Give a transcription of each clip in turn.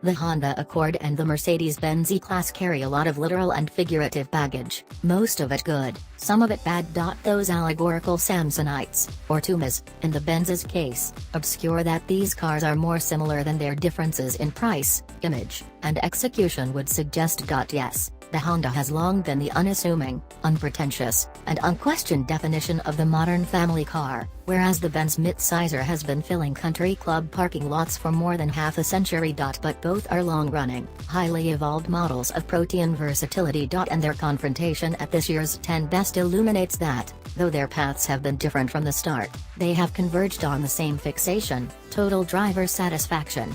The Honda Accord and the Mercedes-Benz E-class carry a lot of literal and figurative baggage, most of it good, some of it bad. Those allegorical Samsonites, or Tumas, in the Benz's case, obscure that these cars are more similar than their differences in price, image, and execution would suggest. Yes, the Honda has long been the unassuming, unpretentious, and unquestioned definition of the modern family car, whereas the Benz midsizer has been filling country club parking lots for more than half a century. But both are long-running, highly evolved models of protean versatility. And their confrontation at this year's 10 Best illuminates that, though their paths have been different from the start, they have converged on the same fixation: total driver satisfaction.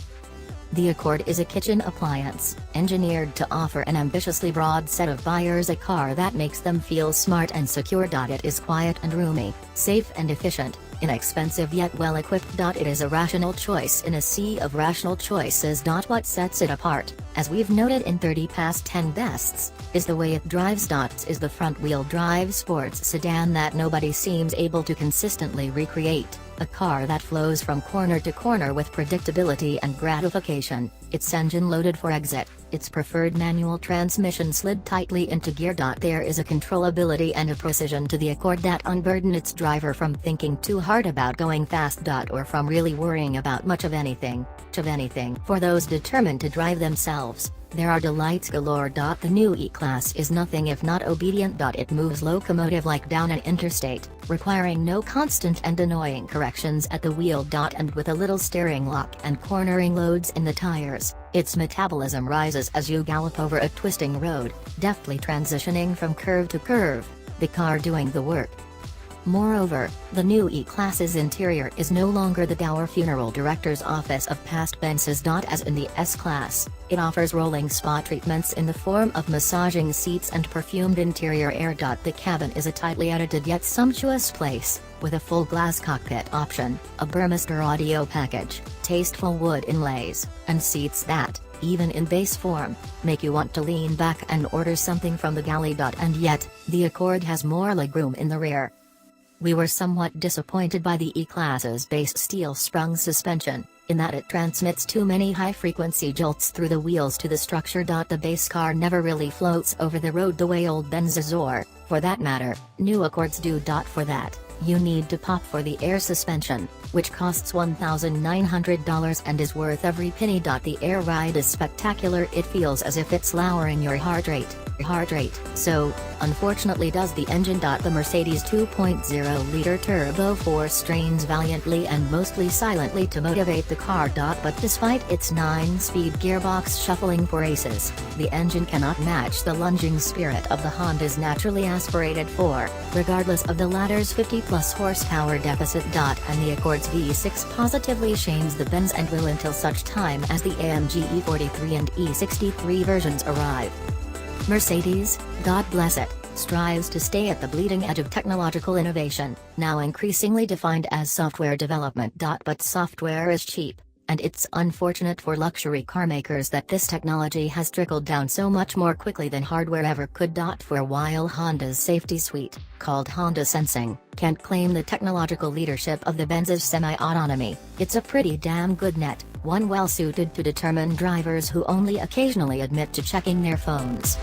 The Accord is a kitchen appliance, engineered to offer an ambitiously broad set of buyers a car that makes them feel smart and secure. It is quiet and roomy, safe and efficient, inexpensive yet well-equipped. It is a rational choice in a sea of rational choices. What sets it apart, as we've noted in 30 past 10 bests, is the way it drives. Is the front-wheel drive sports sedan that nobody seems able to consistently recreate, a car that flows from corner to corner with predictability and gratification, its engine loaded for exit, its preferred manual transmission slid tightly into gear. There is a controllability and a precision to the Accord that unburden its driver from thinking too hard about going fast. Or from really worrying about much of anything. For those determined to drive themselves, there are delights galore. The new E-class is nothing if not obedient. It moves locomotive-like down an interstate, requiring no constant and annoying corrections at the wheel. And with a little steering lock and cornering loads in the tires, its metabolism rises as you gallop over a twisting road, deftly transitioning from curve to curve, the car doing the work. Moreover, the new E-class's interior is no longer the dour funeral director's office of past Benzes. As in the S-class, it offers rolling spa treatments in the form of massaging seats and perfumed interior air. The cabin is a tightly edited yet sumptuous place, with a full glass cockpit option, a Burmester audio package, tasteful wood inlays, and seats that, even in base form, make you want to lean back and order something from the galley. And yet, the Accord has more legroom in the rear. We were somewhat disappointed by the E-class's base steel-sprung suspension, in that it transmits too many high-frequency jolts through the wheels to the structure. The base car never really floats over the road the way old Benzes or, for that matter, new Accords do. For that, you need to pop for the air suspension, which costs $1,900 and is worth every penny. The air ride is spectacular. It feels as if it's lowering your heart rate. So, unfortunately does the engine. The Mercedes 2.0-liter Turbo 4 strains valiantly and mostly silently to motivate the car. But despite its 9-speed gearbox shuffling for aces, the engine cannot match the lunging spirit of the Honda's naturally aspirated 4, regardless of the latter's 50-plus horsepower deficit. And the Accord's V6 positively shames the Benz and will until such time as the AMG E43 and E63 versions arrive. Mercedes, God bless it, strives to stay at the bleeding edge of technological innovation, now increasingly defined as software development. But software is cheap, and it's unfortunate for luxury car makers that this technology has trickled down so much more quickly than hardware ever could. For a while Honda's safety suite, called Honda Sensing, can't claim the technological leadership of the Benz's semi-autonomy, it's a pretty damn good net, one well suited to determine drivers who only occasionally admit to checking their phones.